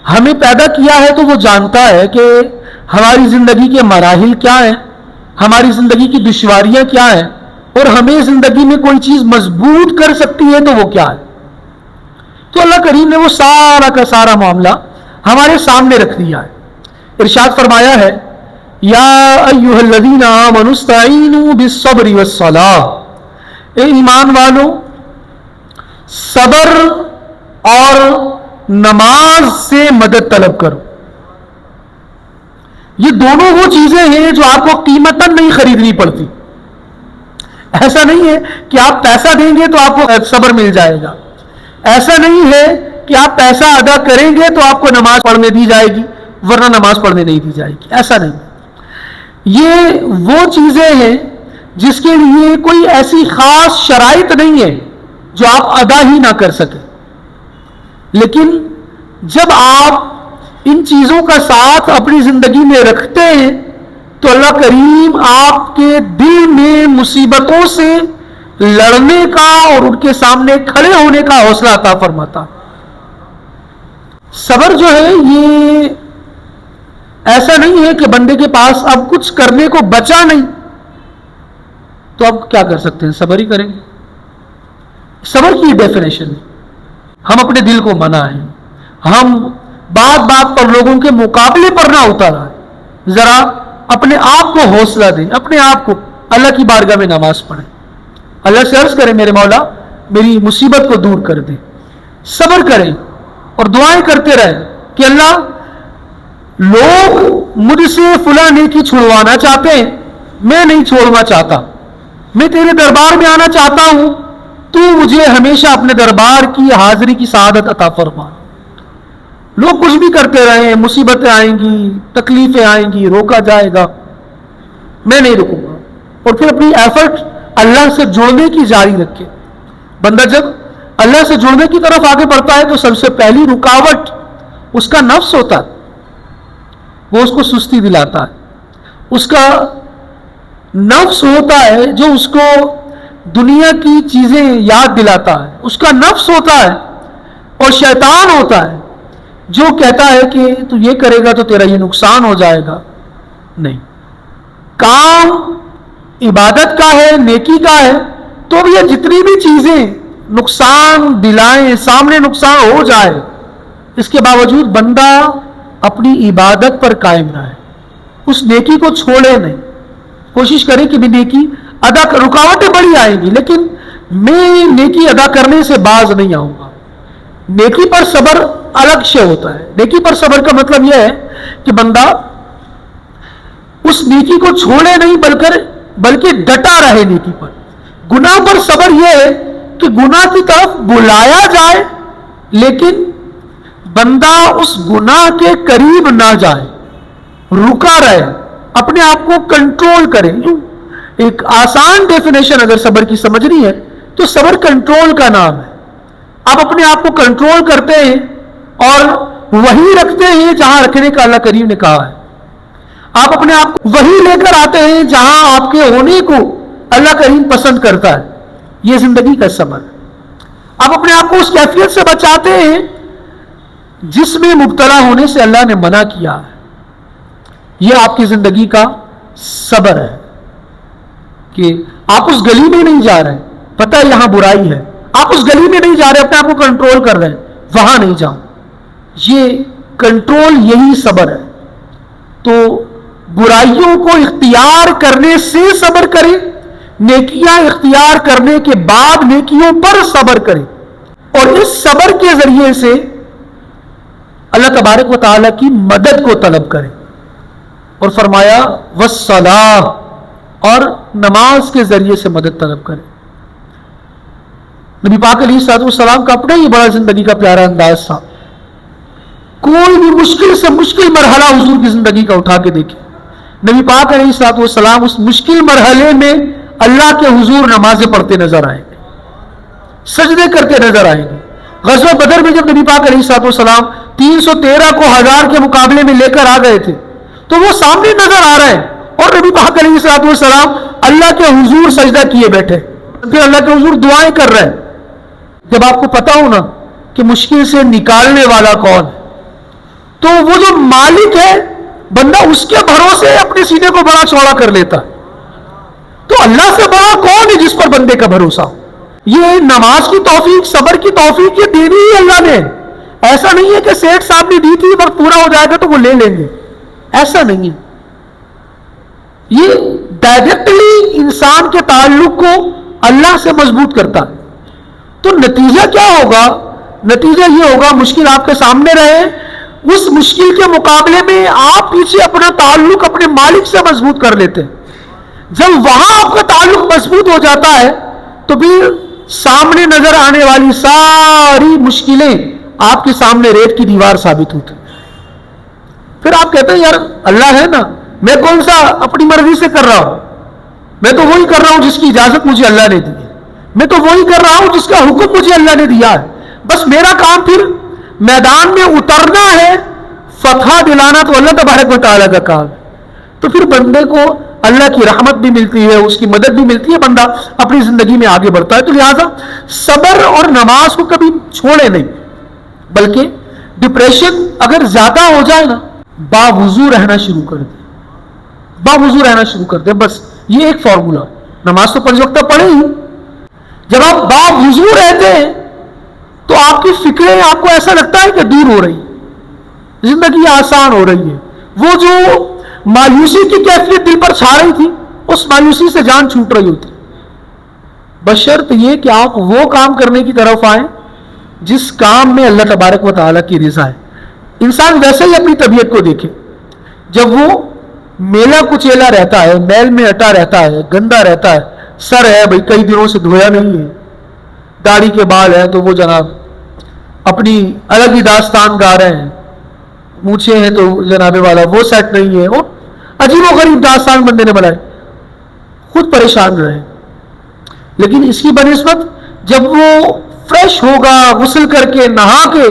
ہمیں پیدا کیا ہے تو وہ جانتا ہے کہ ہماری زندگی کے مراحل کیا ہیں، ہماری زندگی کی دشواریاں کیا ہیں، اور ہمیں زندگی میں کوئی چیز مضبوط کر سکتی ہے تو وہ کیا ہے۔ تو اللہ کریم نے وہ سارا کا سارا معاملہ ہمارے سامنے رکھ دیا ہے۔ ارشاد فرمایا ہے یا ایھا الذین آمنوا استعینوا بالصبر والصلاۃ، اے ایمان والو صبر اور نماز سے مدد طلب کرو۔ یہ دونوں وہ چیزیں ہیں جو آپ کو قیمتاً نہیں خریدنی پڑتی۔ ایسا نہیں ہے کہ آپ پیسہ دیں گے تو آپ کو صبر مل جائے گا، ایسا نہیں ہے کہ آپ پیسہ ادا کریں گے تو آپ کو نماز پڑھنے دی جائے گی ورنہ نماز پڑھنے نہیں دی جائے گی، ایسا نہیں۔ یہ وہ چیزیں ہیں جس کے لیے کوئی ایسی خاص شرائط نہیں ہے جو آپ ادا ہی نہ کر سکیں، لیکن جب آپ ان چیزوں کا ساتھ اپنی زندگی میں رکھتے ہیں تو اللہ کریم آپ کے دل میں مصیبتوں سے لڑنے کا اور ان کے سامنے کھڑے ہونے کا حوصلہ عطا فرماتا۔ صبر جو ہے یہ ایسا نہیں ہے کہ بندے کے پاس اب کچھ کرنے کو بچا نہیں تو اب کیا کر سکتے ہیں، صبر ہی کریں گے۔ صبر کی ڈیفینیشن ہم اپنے دل کو منائیں، ہم بات بات پر لوگوں کے مقابلے پر نہ اتر آئیں، ذرا اپنے آپ کو حوصلہ دیں، اپنے آپ کو اللہ کی بارگاہ میں نماز پڑھیں، اللہ سے عرض کریں میرے مولا میری مصیبت کو دور کر دیں، صبر کریں اور دعائیں کرتے رہیں کہ اللہ لوگ مجھ سے فلاں نیکی چھڑوانا چاہتے ہیں، میں نہیں چھوڑنا چاہتا، میں تیرے دربار میں آنا چاہتا ہوں، تو مجھے ہمیشہ اپنے دربار کی حاضری کی سعادت عطا فرما۔ لوگ کچھ بھی کرتے رہیں، مصیبتیں آئیں گی، تکلیفیں آئیں گی، روکا جائے گا، میں نہیں رکوں گا، اور پھر اپنی ایفرٹ اللہ سے جوڑنے کی جاری رکھے۔ بندہ جب اللہ سے جوڑنے کی طرف آگے بڑھتا ہے تو سب سے پہلی رکاوٹ اس کا نفس ہوتا ہے، وہ اس کو سستی دلاتا ہے، اس کا نفس ہوتا ہے جو اس کو دنیا کی چیزیں یاد دلاتا ہے، اس کا نفس ہوتا ہے، اور شیطان ہوتا ہے جو کہتا ہے کہ تو یہ کرے گا تو تیرا یہ نقصان ہو جائے گا۔ نہیں، کام عبادت کا ہے، نیکی کا ہے، تو بھی یہ جتنی بھی چیزیں نقصان دلائیں، سامنے نقصان ہو جائے، اس کے باوجود بندہ اپنی عبادت پر قائم رہے، اس نیکی کو چھوڑے نہیں، کوشش کرے کہ بھی نیکی ادا کر، رکاوٹیں بڑی آئیں گی لیکن میں نیکی ادا کرنے سے باز نہیں آؤں گا۔ نیکی پر صبر الگ شے ہوتا ہے۔ نیکی پر صبر کا مطلب یہ ہے کہ بندہ اس نیکی کو چھوڑے نہیں بلکہ ڈٹا رہے نیکی پر۔ گناہ پر صبر یہ ہے کہ گناہ کی طرف بلایا جائے لیکن بندہ اس گناہ کے قریب نہ جائے، رکا رہے، اپنے آپ کو کنٹرول کرے۔ ایک آسان ڈیفینیشن اگر صبر کی سمجھنی ہے تو صبر کنٹرول کا نام ہے۔ آپ اپنے آپ کو کنٹرول کرتے ہیں اور وہی رکھتے ہیں جہاں رکھنے کا اللہ کریم نے کہا ہے، آپ اپنے آپ کو وہی لے کر آتے ہیں جہاں آپ کے ہونے کو اللہ کریم پسند کرتا ہے۔ یہ زندگی کا صبر ہے۔ آپ اپنے آپ کو اس کیفیت سے بچاتے ہیں جس میں مبتلا ہونے سے اللہ نے منع کیا ہے۔ یہ آپ کی زندگی کا صبر ہے کہ آپ اس گلی میں نہیں جا رہے، پتہ ہے یہاں برائی ہے، آپ اس گلی میں نہیں جا رہے، اپنے آپ کو کنٹرول کر رہے ہیں، وہاں نہیں جاؤ۔ یہ کنٹرول، یہی صبر ہے۔ تو برائیوں کو اختیار کرنے سے صبر کریں، نیکیاں اختیار کرنے کے بعد نیکیوں پر صبر کریں، اور اس صبر کے ذریعے سے اللہ تبارک و تعالیٰ کی مدد کو طلب کریں۔ اور فرمایا والصلاۃ، اور نماز کے ذریعے سے مدد طلب کریں۔ نبی پاک علیہ الصلوۃ والسلام کا اپنا ہی بڑا زندگی کا پیارا انداز تھا۔ کوئی بھی مشکل سے مشکل مرحلہ حضور کی زندگی کا اٹھا کے دیکھیں، نبی پاک علیہ الصلوۃ والسلام اس مشکل مرحلے میں اللہ کے حضور نمازیں پڑھتے نظر آئیں گے، سجدے کرتے نظر آئیں گے۔ غزوہ بدر میں جب نبی پاک علیہ الصلوۃ والسلام 313 کو 1000 کے مقابلے میں لے کر آ گئے تھے تو وہ سامنے نظر آ رہے ہیں، اور نبی پاک علیہ الصلوۃ والسلام اللہ کے حضور سجدہ کیے بیٹھے، پھر اللہ کے حضور دعائیں کر رہے ہیں۔ جب آپ کو پتا ہو نا کہ مشکل سے نکالنے والا کون ہے، تو وہ جو مالک ہے بندہ اس کے بھروسے اپنے سینے کو بڑا چوڑا کر لیتا ہے. تو اللہ سے بڑا کون ہے جس پر بندے کا بھروسہ ہو؟ یہ نماز کی توفیق، صبر کی توفیق یہ دینی ہی اللہ نے. ایسا نہیں ہے کہ سیٹھ صاحب نے دی تھی وقت پورا ہو جائے گا تو وہ لے لیں گے، ایسا نہیں ہے. یہ ڈائریکٹلی انسان کے تعلق کو اللہ سے مضبوط کرتا ہے. تو نتیجہ کیا ہوگا؟ نتیجہ یہ ہوگا مشکل آپ کے سامنے رہے، اس مشکل کے مقابلے میں آپ پیچھے اپنا تعلق اپنے مالک سے مضبوط کر لیتے ہیں. جب وہاں آپ کا تعلق مضبوط ہو جاتا ہے تو پھر سامنے نظر آنے والی ساری مشکلیں آپ کے سامنے ریت کی دیوار ثابت ہوتی. پھر آپ کہتے ہیں یار اللہ ہے نا، میں کون سا اپنی مرضی سے کر رہا ہوں، میں تو وہی کر رہا ہوں جس کی اجازت مجھے اللہ نے دی ہے، میں تو وہی کر رہا ہوں جس کا حکم مجھے اللہ نے دیا ہے. بس میرا کام پھر میدان میں اترنا ہے، فتح دلانا تو اللہ تبارک و تعالیٰ کا کام ہے. تو پھر بندے کو اللہ کی رحمت بھی ملتی ہے، اس کی مدد بھی ملتی ہے، بندہ اپنی زندگی میں آگے بڑھتا ہے. تو لہٰذا صبر اور نماز کو کبھی چھوڑے نہیں، بلکہ ڈپریشن اگر زیادہ ہو جائے نا، باوضو رہنا شروع کر دیں، باوضو رہنا شروع کر دیں. بس یہ ایک فارمولا. نماز تو 5 وقت پڑھے ہی، جب آپ باوضو رہتے ہیں تو آپ کی فکریں آپ کو ایسا لگتا ہے کہ دور ہو رہی ہے، زندگی آسان ہو رہی ہے. وہ جو مایوسی کی کیفیت دل پر چھا رہی تھی، اس مایوسی سے جان چھوٹ رہی ہوتی. بشرط یہ کہ آپ وہ کام کرنے کی طرف آئیں جس کام میں اللہ تبارک و تعالیٰ کی رضا ہے. انسان ویسے ہی اپنی طبیعت کو دیکھے، جب وہ میلا کچیلا رہتا ہے، میل میں اٹا رہتا ہے، گندا رہتا ہے، سر ہے بھائی کئی دنوں سے دھویا نہیں ہے، داڑھی کے بال ہے تو وہ جناب اپنی الگ ہی داستان گا رہے ہیں، مونچھیں ہیں تو جناب والا وہ سیٹ نہیں ہے، وہ عجیب و غریب داستان بندے نے بنائے، خود پریشان رہے. لیکن اس کی بنسبت جب وہ فریش ہوگا، غسل کر کے نہا کے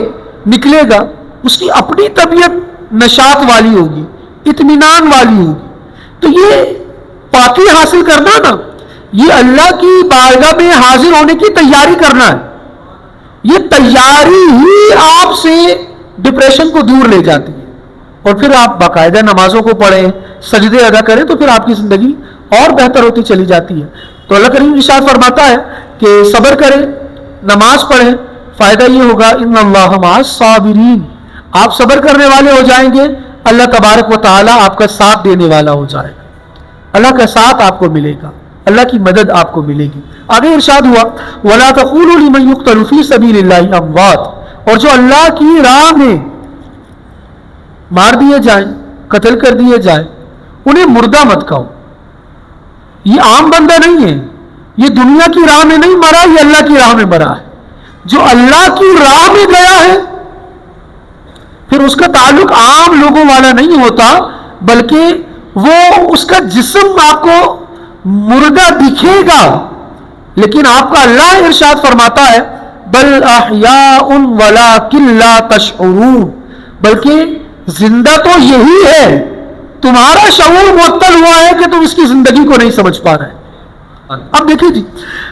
نکلے گا، اس کی اپنی طبیعت نشاط والی ہوگی، اطمینان والی ہوگی. تو یہ پاکی حاصل کرنا نا، یہ اللہ کی بارگاہ میں حاضر ہونے کی تیاری کرنا ہے. یہ تیاری ہی آپ سے ڈپریشن کو دور لے جاتی ہے. اور پھر آپ باقاعدہ نمازوں کو پڑھیں، سجدے ادا کریں تو پھر آپ کی زندگی اور بہتر ہوتی چلی جاتی ہے. تو اللہ کریم ارشاد فرماتا ہے کہ صبر کریں، نماز پڑھیں، فائدہ یہ ہوگا ان اللہ مع الصابرین، آپ صبر کرنے والے ہو جائیں گے، اللہ تبارک و تعالیٰ آپ کا ساتھ دینے والا ہو جائے گا، اللہ کا ساتھ آپ کو ملے گا، اللہ کی مدد آپ کو ملے گی. آگے ارشاد ہوا وَلَا تَقُولُوا لِمَنْ يُقْتَلُ فِي سَبِيلِ اللَّهِ أَمْوَاتٌ، اور جو اللہ کی راہ میں مار دیے جائیں، قتل کر دیے جائیں، انہیں مردہ مت کہو. یہ عام بندہ نہیں ہے، یہ دنیا کی راہ میں نہیں مرا، یہ اللہ کی راہ میں مرا ہے. جو اللہ کی راہ میں گیا ہے پھر اس کا تعلق عام لوگوں والا نہیں ہوتا، بلکہ وہ اس کا جسم آپ کو مردہ دکھے گا، لیکن آپ کا اللہ ارشاد فرماتا ہے بل احیاء ولکن لا تشعرون، بلکہ زندہ تو یہی ہے، تمہارا شعور معطل ہوا ہے کہ تم اس کی زندگی کو نہیں سمجھ پا رہے. اب دیکھیں جی،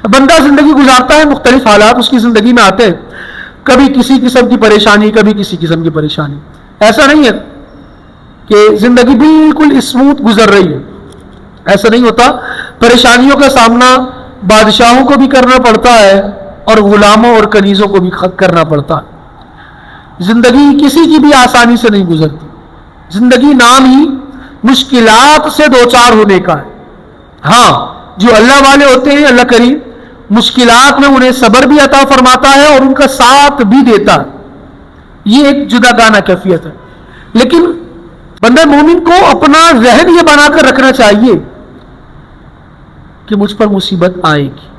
بندہ زندگی گزارتا ہے، مختلف حالات اس کی زندگی میں آتے ہیں، کبھی کسی قسم کی پریشانی، کبھی کسی قسم کی پریشانی. ایسا نہیں ہے کہ زندگی بالکل اسموتھ گزر رہی ہے، ایسا نہیں ہوتا. پریشانیوں کا سامنا بادشاہوں کو بھی کرنا پڑتا ہے اور غلاموں اور کنیزوں کو بھی کرنا پڑتا ہے. زندگی کسی کی بھی آسانی سے نہیں گزرتی. زندگی نام ہی مشکلات سے دوچار ہونے کا ہے. ہاں جو اللہ والے ہوتے ہیں، اللہ کریم مشکلات میں انہیں صبر بھی عطا فرماتا ہے اور ان کا ساتھ بھی دیتا ہے. یہ ایک جدا گانا کیفیت ہے. لیکن بندہ مومن کو اپنا ذہن یہ بنا کر رکھنا چاہیے کہ مجھ پر مصیبت آئے گی،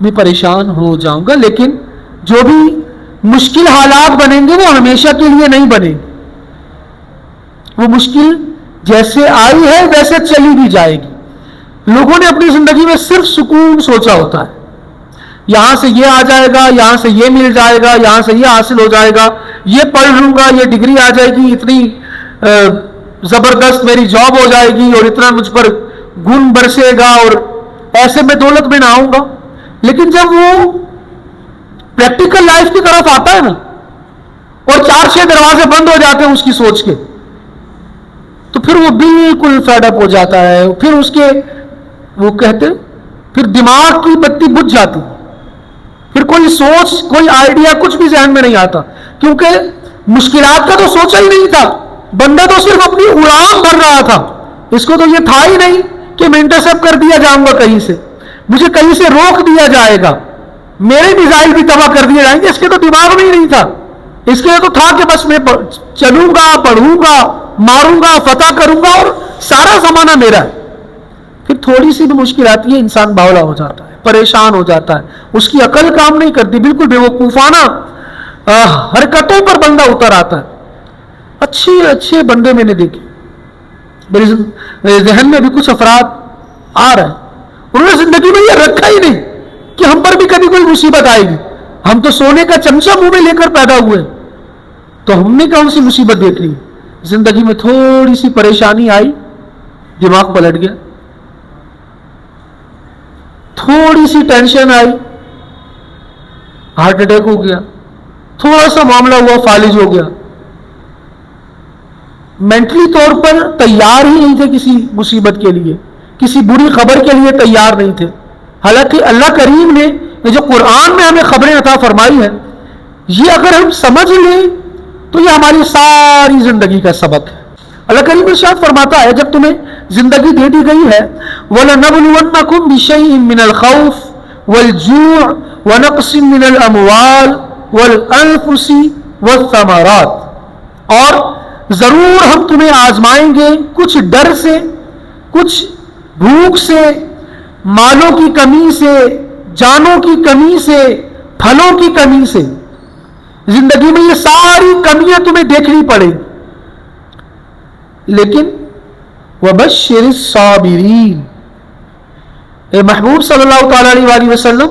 میں پریشان ہو جاؤں گا، لیکن جو بھی مشکل حالات بنیں گے وہ ہمیشہ کے لیے نہیں بنے گے. وہ مشکل جیسے آئی ہے ویسے چلی بھی جائے گی. لوگوں نے اپنی زندگی میں صرف سکون سوچا ہوتا ہے، یہاں سے یہ آ جائے گا، یہاں سے یہ مل جائے گا، یہاں سے یہ حاصل ہو جائے گا، یہ پڑھ لوں گا، یہ ڈگری آ جائے گی، اتنی زبردست میری جاب ہو جائے گی اور اتنا مجھ پر گن برسے گا اور ایسے میں دولت میں نہ آؤں گا. لیکن جب وہ پریکٹیکل لائف کی طرف آتا ہے نا اور 4-6 دروازے بند ہو جاتے ہیں اس کی سوچ کے، تو پھر وہ بالکل فیڈ اپ ہو جاتا ہے. پھر اس کے وہ کہتے پھر دماغ کی بتی بجھ جاتی، پھر کوئی سوچ کوئی آئیڈیا کچھ بھی ذہن میں نہیں آتا، کیونکہ مشکلات کا تو سوچا ہی نہیں تھا. بندہ تو صرف اپنی اڑان بھر رہا تھا، اس کو تو یہ تھا ہی نہیں کہ میں انٹرسیپٹ کر دیا جاؤں گا کہیں سے، مجھے کہیں سے روک دیا جائے گا، میرے میزائل بھی تباہ کر دیے جائیں گے. اس کے تو دماغ میں ہی نہیں تھا. اس کے تو تھا کہ بس میں چلوں گا، پڑھوں گا، ماروں گا، فتح کروں گا اور سارا زمانہ میرا ہے. پھر تھوڑی سی بھی مشکل آتی ہے، انسان باولا ہو جاتا ہے، پریشان ہو جاتا ہے، اس کی عقل کام نہیں کرتی، بالکل بیوقوفانہ حرکتوں پر بندہ اتر آتا ہے. اچھے بندے میں نے دیکھے، میرے ذہن میں بھی کچھ افراد آ رہے ہیں، انہوں نے زندگی میں یہ رکھا ہی نہیں کہ ہم پر بھی کبھی کوئی مصیبت آئے گی. ہم تو سونے کا چمچہ منہ میں لے کر پیدا ہوئے، تو ہم نے کون سی مصیبت دیکھ لی؟ زندگی میں تھوڑی سی پریشانی آئی، دماغ پلٹ گیا. تھوڑی سی ٹینشن آئی، ہارٹ اٹیک ہو گیا. تھوڑا سا معاملہ ہوا، فالج ہو گیا. مینٹلی طور پر تیار ہی نہیں تھے کسی مصیبت کے لیے، کسی بری خبر کے لیے تیار نہیں تھے. حالانکہ اللہ کریم نے یہ جو قرآن میں ہمیں خبریں عطا فرمائی ہیں، یہ اگر ہم سمجھ لیں تو یہ ہماری ساری زندگی کا سبق ہے. اللہ کریم ارشاد فرماتا ہے جب تمہیں زندگی دے دی گئی ہے، وَلَنَبْلُوَنَّكُمْ بِشَيْءٍ مِّنَ الْخَوْفِ وَالْجُوعِ وَنَقْصٍ مِّنَ الْأَمْوَالِ وَالْأَنفُسِ وَالثَّمَرَاتِ، اور ضرور ہم تمہیں آزمائیں گے کچھ ڈر سے، کچھ بھوک سے، مالوں کی کمی سے، جانوں کی کمی سے، پھلوں کی کمی سے. زندگی میں یہ ساری کمیاں تمہیں دیکھنی پڑے، لیکن وَبَشِّرِ الصَّابِرِينَ، اے محبوب صلی اللہ تعالی علیہ وآلہ وسلم،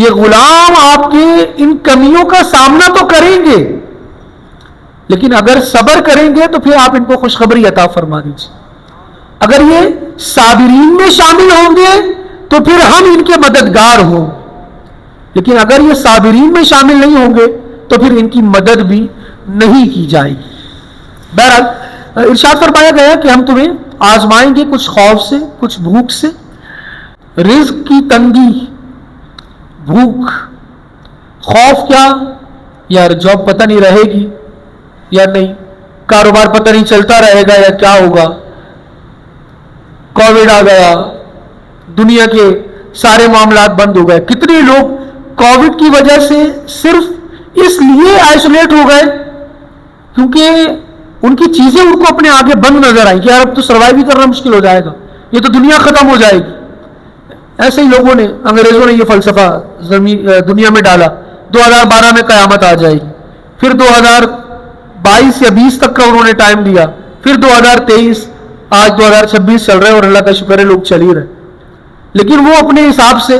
یہ غلام آپ کے ان کمیوں کا سامنا تو کریں گے، لیکن اگر صبر کریں گے تو پھر آپ ان کو خوشخبری عطا فرما دیجیے. اگر یہ صابرین میں شامل ہوں گے تو پھر ہم ان کے مددگار ہوں، لیکن اگر یہ صابرین میں شامل نہیں ہوں گے تو پھر ان کی مدد بھی نہیں کی جائے گی. بہرحال ارشاد فرمایا گیا کہ ہم تمہیں آزمائیں گے کچھ خوف سے، کچھ بھوک سے. رزق کی تنگی، بھوک، خوف کیا؟ یار جاب پتہ نہیں رہے گی یا نہیں، کاروبار پتہ نہیں چلتا رہے گا یا کیا ہوگا، کووڈ آ گیا، دنیا کے سارے معاملات بند ہو گئے. کتنے لوگ کووڈ کی وجہ سے صرف اس لیے آئسولیٹ ہو گئے کیونکہ ان کی چیزیں ان کو اپنے آگے بند نظر آئیں کہ یار اب تو سروائیو بھی کرنا مشکل ہو جائے گا، یہ تو دنیا ختم ہو جائے گی. ایسے ہی لوگوں نے، انگریزوں نے یہ فلسفہ دنیا میں ڈالا، 2012 میں قیامت آ جائے گی، پھر 2022 یا 20 تک کا انہوں نے ٹائم دیا، پھر 2023، آج 2026 چل رہے اور اللہ کا شکر ہے لوگ چل ہی رہے. لیکن وہ اپنے حساب سے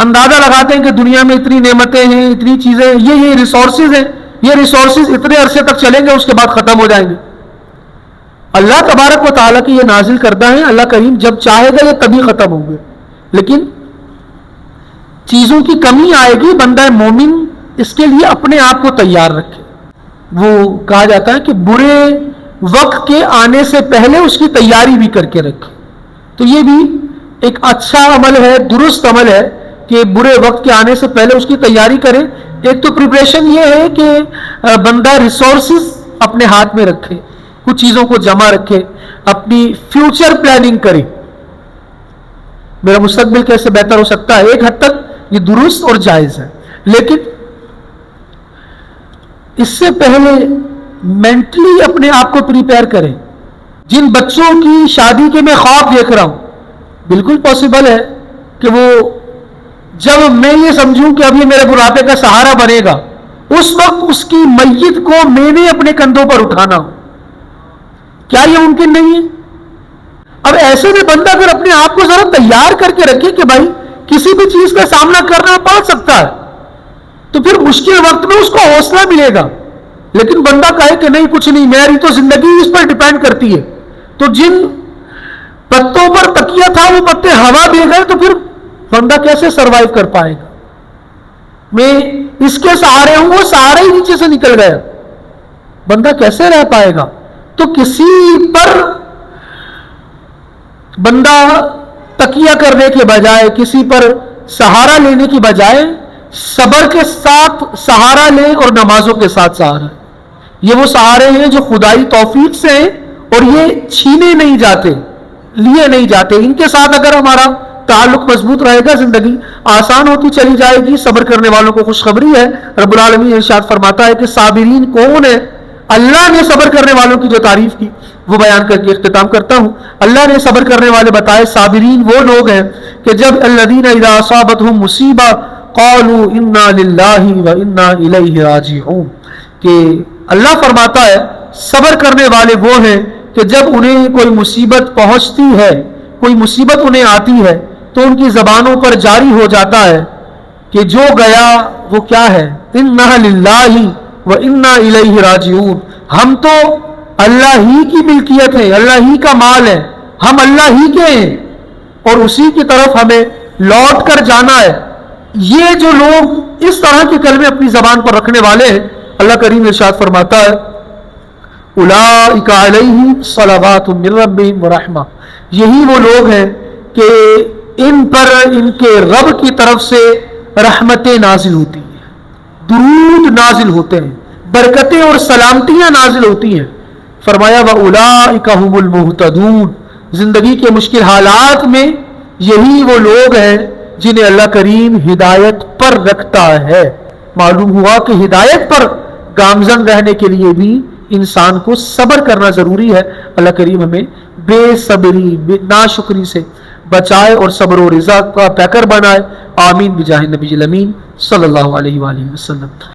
اندازہ لگاتے ہیں کہ دنیا میں اتنی نعمتیں ہیں، اتنی چیزیں، یہ ریسورسز ہیں، یہ ریسورسز اتنے عرصے تک چلیں گے، اس کے بعد ختم ہو جائیں گے. اللہ تبارک و تعالیٰ کی یہ نازل کردہ ہیں، اللہ کریم جب چاہے گا یہ تبھی ختم ہوں گے. لیکن چیزوں کی کمی آئے گی، بندہ مومن اس کے لیے اپنے آپ کو تیار رکھے. وہ کہا جاتا ہے کہ برے وقت کے آنے سے پہلے اس کی تیاری بھی کر کے رکھے. تو یہ بھی ایک اچھا عمل ہے، درست عمل ہے کہ برے وقت کے آنے سے پہلے اس کی تیاری کرے. ایک تو پریپریشن یہ ہے کہ بندہ ریسورسز اپنے ہاتھ میں رکھے، کچھ چیزوں کو جمع رکھے، اپنی فیوچر پلاننگ کرے. میرا مستقبل کیسے بہتر ہو سکتا ہے، ایک حد تک یہ درست اور جائز ہے، لیکن اس سے پہلے مینٹلی اپنے آپ کو پریپیئر کریں. جن بچوں کی شادی کے میں خواب دیکھ رہا ہوں، بالکل پاسبل ہے کہ وہ جب میں یہ سمجھوں کہ اب یہ میرے بڑھاپے کا سہارا بنے گا، اس وقت اس کی میت کو میں نے اپنے کندھوں پر اٹھانا ہو. کیا یہ ممکن نہیں ہے؟ اب ایسے میں بندہ اگر اپنے آپ کو ذرا تیار کر کے رکھے کہ بھائی کسی بھی چیز کا سامنا کرنا پڑ سکتا ہے، تو پھر مشکل وقت میں اس کو حوصلہ ملے گا. لیکن بندہ کہے کہ نہیں کچھ نہیں، میری تو زندگی اس پر ڈیپینڈ کرتی ہے، تو جن پتوں پر تکیہ تھا وہ پتے ہوا دے گئے، تو پھر بندہ کیسے سروائیو کر پائے گا؟ میں اس کے سہارے ہوں، وہ سہارا ہی نیچے سے نکل گیا. بندہ کیسے رہ پائے گا؟ تو کسی پر بندہ تکیہ کرنے کے بجائے، کسی پر سہارا لینے کی بجائے صبر کے ساتھ سہارا لے اور نمازوں کے ساتھ سہارا. یہ وہ سہارے ہیں جو خدائی توفیق سے ہیں اور یہ چھینے نہیں جاتے، لیے نہیں جاتے. ان کے ساتھ اگر ہمارا تعلق مضبوط رہے گا زندگی آسان ہوتی چلی جائے گی. صبر کرنے والوں کو خوشخبری ہے. رب العالمین ارشاد فرماتا ہے کہ صابرین کون ہے؟ اللہ نے صبر کرنے والوں کی جو تعریف کی وہ بیان کر کے اختتام کرتا ہوں. اللہ نے صبر کرنے والے بتائے صابرین وہ لوگ ہیں کہ جب الذین اذا اصابتهم مصیبہ قالوا انا للہ وانا الیہ راجعون، کہ اللہ فرماتا ہے صبر کرنے والے وہ ہیں کہ جب انہیں کوئی مصیبت پہنچتی ہے، کوئی مصیبت انہیں آتی ہے تو ان کی زبانوں پر جاری ہو جاتا ہے کہ جو گیا وہ کیا ہے، انا للہ وانا الیہ راجعون، ہم تو اللہ ہی کی ملکیت ہے، اللہ ہی کا مال ہے، ہم اللہ ہی کے ہیں اور اسی کی طرف ہمیں لوٹ کر جانا ہے. یہ جو لوگ اس طرح کے کلمے اپنی زبان پر رکھنے والے ہیں، اللہ کریم ارشاد فرماتا ہے اولئک علیہم صلوات من ربہم ورحمہ، یہی وہ لوگ ہیں کہ ان پر ان کے رب کی طرف سے رحمتیں نازل ہوتی ہیں، درود نازل ہوتے ہیں، برکتیں اور سلامتیاں نازل ہوتی ہیں. فرمایا وَأُولَئِكَ هُمُ الْمُهْتَدُونَ، زندگی کے مشکل حالات میں یہی وہ لوگ ہیں جنہیں اللہ کریم ہدایت پر رکھتا ہے. معلوم ہوا کہ ہدایت پر گامزن رہنے کے لیے بھی انسان کو صبر کرنا ضروری ہے. اللہ کریم ہمیں بے صبری، ناشکری سے بچائے اور صبر و رضا کا پیکر بنائے. آمین بجاہ نبی الامین صلی اللہ علیہ وآلہ وسلم.